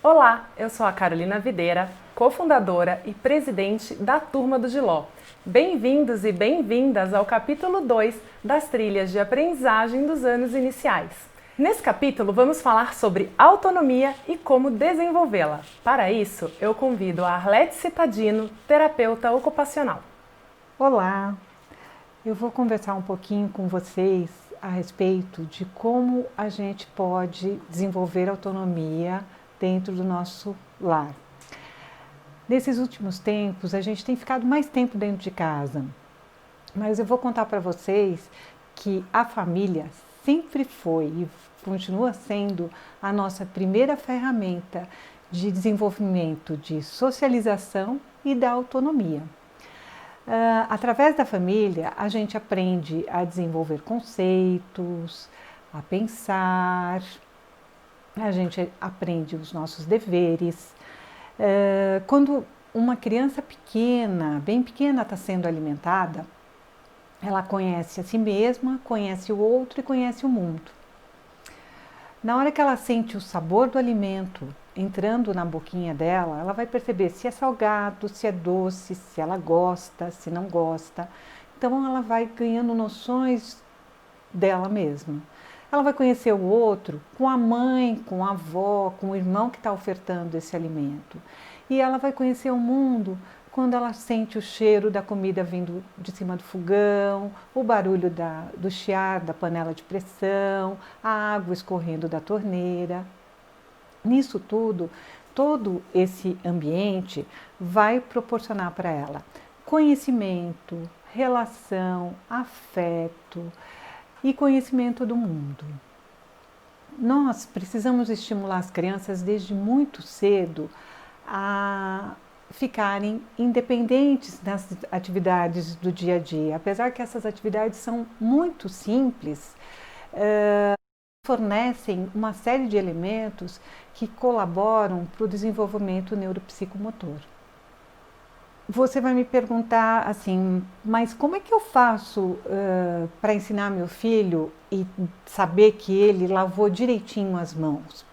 Olá, eu sou a Carolina Videira, cofundadora e presidente da Turma do Giló. Bem-vindos e bem-vindas ao capítulo 2 das trilhas de aprendizagem dos anos iniciais. Nesse capítulo vamos falar sobre autonomia e como desenvolvê-la. Para isso, eu convido a Arlete Citadino, terapeuta ocupacional. Olá, eu vou conversar um pouquinho com vocês a respeito de como a gente pode desenvolver autonomia dentro do nosso lar. Nesses últimos tempos, a gente tem ficado mais tempo dentro de casa, mas eu vou contar para vocês que a família sempre foi e continua sendo a nossa primeira ferramenta de desenvolvimento de socialização e da autonomia. Através da família, a gente aprende a desenvolver conceitos, a pensar, a gente aprende os nossos deveres. Quando uma criança pequena, bem pequena, está sendo alimentada, ela conhece a si mesma, conhece o outro e conhece o mundo. Na hora que ela sente o sabor do alimento entrando na boquinha dela, ela vai perceber se é salgado, se é doce, se ela gosta, se não gosta. Então ela vai ganhando noções dela mesma. Ela vai conhecer o outro com a mãe, com a avó, com o irmão que está ofertando esse alimento. E ela vai conhecer o mundo quando ela sente o cheiro da comida vindo de cima do fogão, o barulho do chiar da panela de pressão, a água escorrendo da torneira. Nisso tudo, todo esse ambiente vai proporcionar para ela conhecimento, relação, afeto e conhecimento do mundo. Nós precisamos estimular as crianças desde muito cedo a ficarem independentes das atividades do dia a dia. Apesar que essas atividades são muito simples, fornecem uma série de elementos que colaboram para o desenvolvimento neuropsicomotor. Você vai me perguntar assim, mas como é que eu faço para ensinar meu filho e saber que ele lavou direitinho as mãos?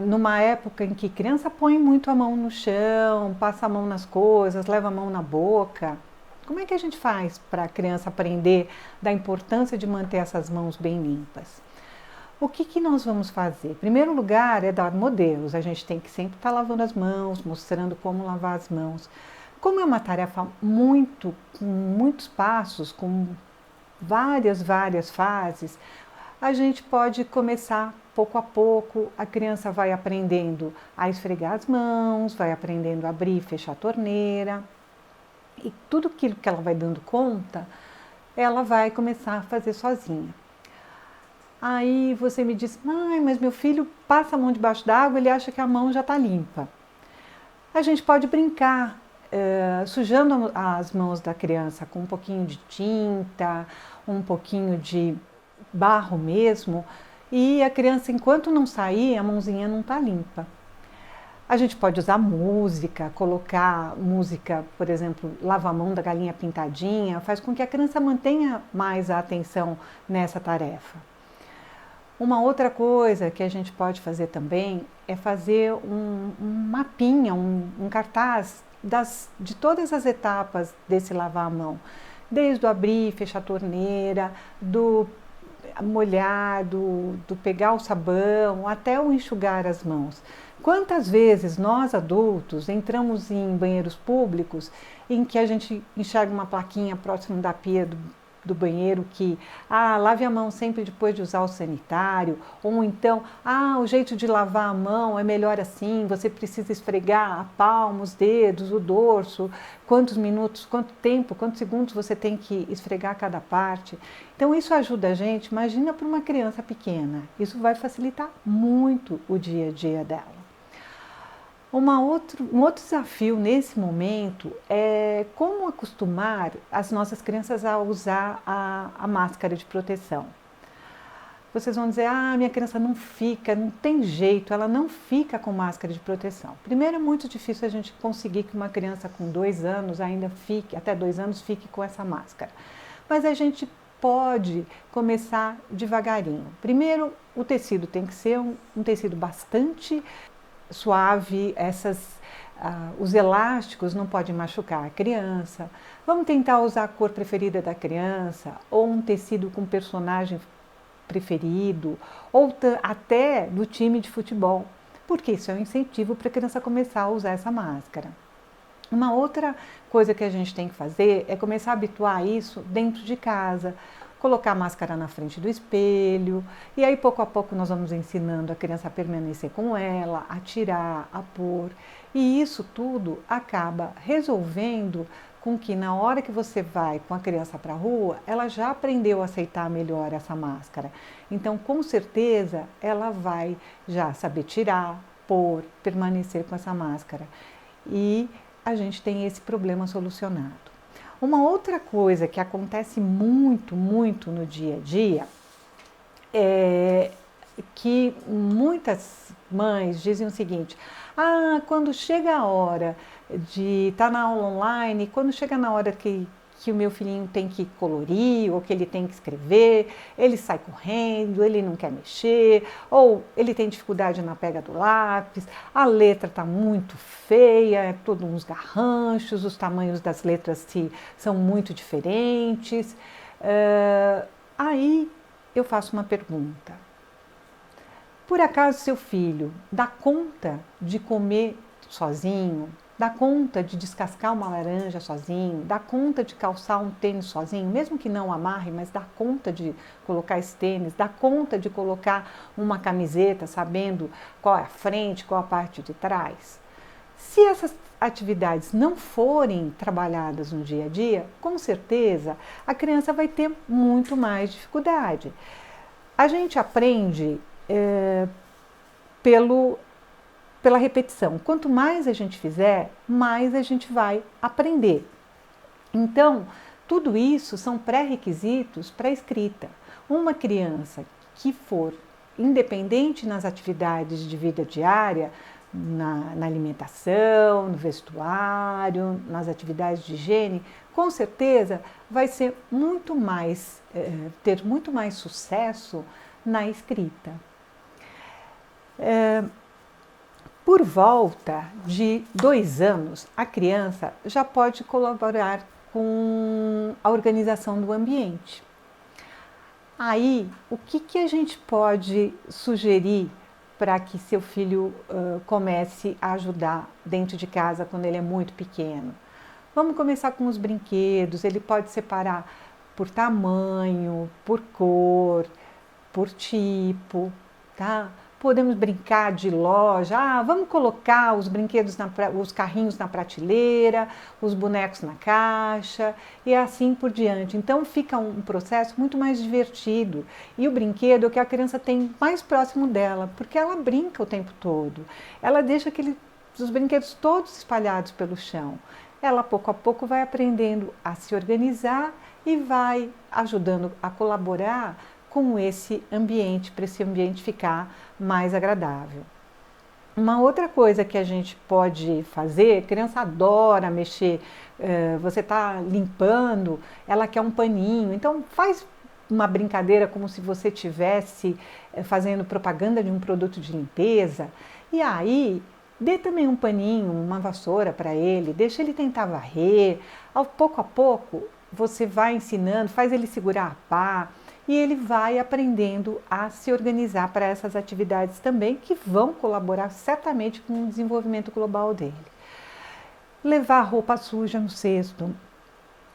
Numa época em que criança põe muito a mão no chão, passa a mão nas coisas, leva a mão na boca, como é que a gente faz para a criança aprender da importância de manter essas mãos bem limpas? O que nós vamos fazer? Em primeiro lugar é dar modelos, a gente tem que sempre estar lavando as mãos, mostrando como lavar as mãos. Como é uma tarefa com muitos passos, com várias fases, a gente pode começar pouco a pouco, a criança vai aprendendo a esfregar as mãos, vai aprendendo a abrir e fechar a torneira. E tudo aquilo que ela vai dando conta, ela vai começar a fazer sozinha. Aí você me diz, mãe, mas meu filho passa a mão debaixo d'água, ele acha que a mão já está limpa. A gente pode brincar, sujando as mãos da criança com um pouquinho de tinta, um pouquinho de barro mesmo, e a criança, enquanto não sair, a mãozinha não está limpa. A gente pode usar música, colocar música, por exemplo, Lava a Mão da Galinha Pintadinha, faz com que a criança mantenha mais a atenção nessa tarefa. Uma outra coisa que a gente pode fazer também é fazer um mapinha, um cartaz de todas as etapas desse lavar a mão. Desde o abrir e fechar a torneira, do molhar, do pegar o sabão, até o enxugar as mãos. Quantas vezes nós adultos entramos em banheiros públicos em que a gente enxerga uma plaquinha próximo da pia do banheiro que lave a mão sempre depois de usar o sanitário, ou então, o jeito de lavar a mão é melhor assim, você precisa esfregar a palma, os dedos, o dorso, quantos minutos, quanto tempo, quantos segundos você tem que esfregar cada parte. Então isso ajuda a gente, imagina para uma criança pequena, isso vai facilitar muito o dia a dia dela. Um outro desafio nesse momento é como acostumar as nossas crianças a usar a máscara de proteção. Vocês vão dizer, minha criança não tem jeito, ela não fica com máscara de proteção. Primeiro, é muito difícil a gente conseguir que uma criança com 2 anos até 2 anos fique com essa máscara. Mas a gente pode começar devagarinho. Primeiro, o tecido tem que ser um tecido bastante suave, os elásticos não podem machucar a criança. Vamos tentar usar a cor preferida da criança, ou um tecido com personagem preferido, ou até do time de futebol, porque isso é um incentivo para a criança começar a usar essa máscara. Uma outra coisa que a gente tem que fazer é começar a habituar isso dentro de casa, colocar a máscara na frente do espelho, e aí pouco a pouco nós vamos ensinando a criança a permanecer com ela, a tirar, a pôr, e isso tudo acaba resolvendo com que na hora que você vai com a criança para a rua, ela já aprendeu a aceitar melhor essa máscara. Então, com certeza, ela vai já saber tirar, pôr, permanecer com essa máscara. E a gente tem esse problema solucionado. Uma outra coisa que acontece muito, muito no dia a dia é que muitas mães dizem o seguinte: quando chega a hora de estar na aula online, quando chega na hora que o meu filhinho tem que colorir ou que ele tem que escrever, ele sai correndo, ele não quer mexer, ou ele tem dificuldade na pega do lápis, a letra está muito feia, é todos uns garranchos, os tamanhos das letras são muito diferentes. Aí eu faço uma pergunta: por acaso seu filho dá conta de comer sozinho? Dá conta de descascar uma laranja sozinho? Dá conta de calçar um tênis sozinho? Mesmo que não amarre, mas dá conta de colocar esse tênis? Dá conta de colocar uma camiseta sabendo qual é a frente, qual a parte de trás? Se essas atividades não forem trabalhadas no dia a dia, com certeza a criança vai ter muito mais dificuldade. A gente aprende pela repetição. Quanto mais a gente fizer, mais a gente vai aprender. Então, tudo isso são pré-requisitos para a escrita. Uma criança que for independente nas atividades de vida diária, na alimentação, no vestuário, nas atividades de higiene, com certeza vai ser ter muito mais sucesso na escrita. Por volta de 2 anos, a criança já pode colaborar com a organização do ambiente. Aí, o que a gente pode sugerir para que seu filho comece a ajudar dentro de casa quando ele é muito pequeno? Vamos começar com os brinquedos. Ele pode separar por tamanho, por cor, por tipo, tá? Podemos brincar de loja, vamos colocar os brinquedos, os carrinhos na prateleira, os bonecos na caixa e assim por diante. Então fica um processo muito mais divertido e o brinquedo é o que a criança tem mais próximo dela, porque ela brinca o tempo todo, ela deixa os brinquedos todos espalhados pelo chão. Ela pouco a pouco vai aprendendo a se organizar e vai ajudando a colaborar com esse ambiente, para esse ambiente ficar mais agradável. Uma outra coisa que a gente pode fazer, a criança adora mexer, você está limpando, ela quer um paninho, então faz uma brincadeira como se você estivesse fazendo propaganda de um produto de limpeza, e aí dê também um paninho, uma vassoura para ele, deixa ele tentar varrer, pouco a pouco você vai ensinando, faz ele segurar a pá, e ele vai aprendendo a se organizar para essas atividades também, que vão colaborar certamente com o desenvolvimento global dele. Levar roupa suja no cesto,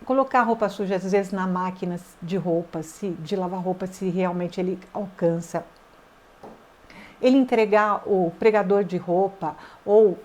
colocar roupa suja às vezes na máquina de roupa, de lavar roupa, se realmente ele alcança. Ele entregar o pregador de roupa ou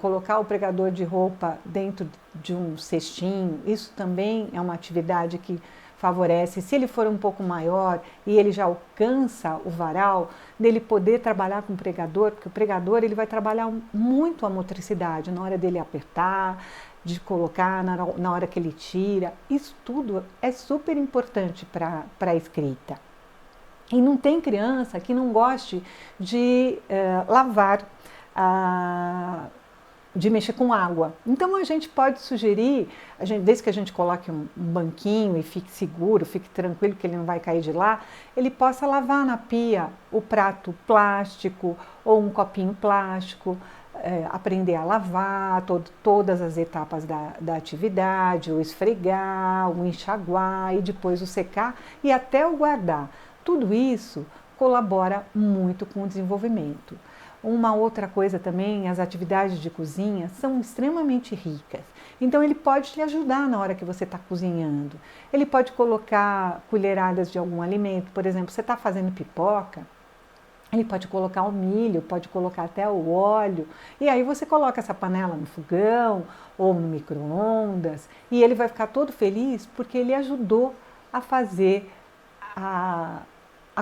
colocar o pregador de roupa dentro de um cestinho, isso também é uma atividade que favorece. Se ele for um pouco maior e ele já alcança o varal, dele poder trabalhar com o pregador, porque o pregador ele vai trabalhar muito a motricidade na hora dele apertar, de colocar, na hora que ele tira. Isso tudo é super importante para a escrita. E não tem criança que não goste de lavar de mexer com água. Então a gente pode sugerir, desde que a gente coloque um banquinho e fique seguro, fique tranquilo que ele não vai cair de lá, ele possa lavar na pia o prato plástico ou um copinho plástico, aprender a lavar todas as etapas da atividade, o esfregar, o enxaguar e depois o secar e até o guardar. Tudo isso colabora muito com o desenvolvimento. Uma outra coisa também, as atividades de cozinha são extremamente ricas. Então ele pode te ajudar na hora que você está cozinhando. Ele pode colocar colheradas de algum alimento, por exemplo, você está fazendo pipoca, ele pode colocar o milho, pode colocar até o óleo, e aí você coloca essa panela no fogão ou no micro-ondas, e ele vai ficar todo feliz porque ele ajudou a fazer a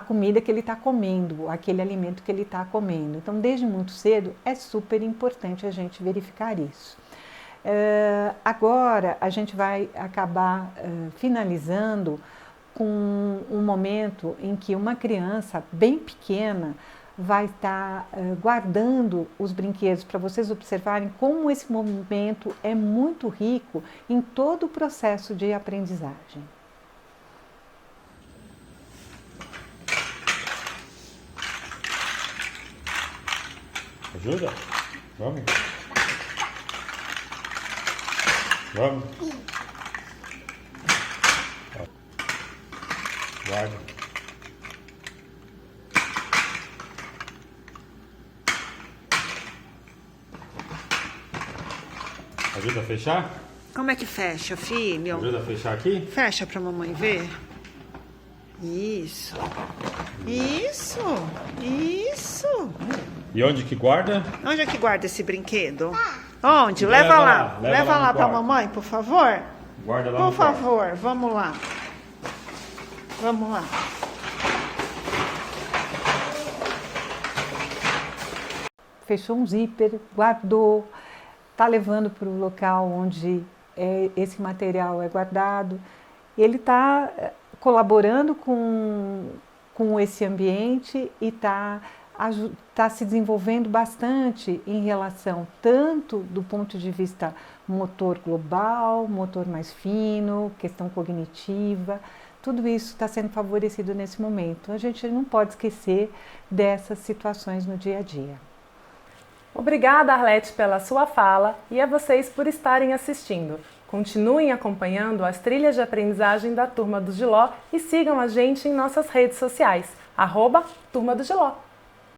comida que ele está comendo, aquele alimento que ele está comendo. Então, desde muito cedo, é super importante a gente verificar isso. Agora, a gente vai acabar finalizando com um momento em que uma criança bem pequena vai estar guardando os brinquedos para vocês observarem como esse momento é muito rico em todo o processo de aprendizagem. Ajuda? Vamos? Vamos? Guarda. Ajuda a fechar? Como é que fecha, filho? Ajuda a fechar aqui? Fecha pra mamãe ver. Isso. Isso. Isso. E onde que guarda? Onde é que guarda esse brinquedo? Onde? Leva Leva lá, lá. leva Leva lá no lá pra quarto. mamãe, por favor. Guarda lá Por no quarto. favor, vamos lá. Vamos lá. Fechou um zíper, guardou, está levando para o local onde esse material é guardado. Ele está colaborando com esse ambiente e está se desenvolvendo bastante em relação tanto do ponto de vista motor global, motor mais fino, questão cognitiva. Tudo isso está sendo favorecido nesse momento. A gente não pode esquecer dessas situações no dia a dia. Obrigada, Arlete, pela sua fala e a vocês por estarem assistindo. Continuem acompanhando as trilhas de aprendizagem da Turma do Giló e sigam a gente em nossas redes sociais, @Turma do Giló.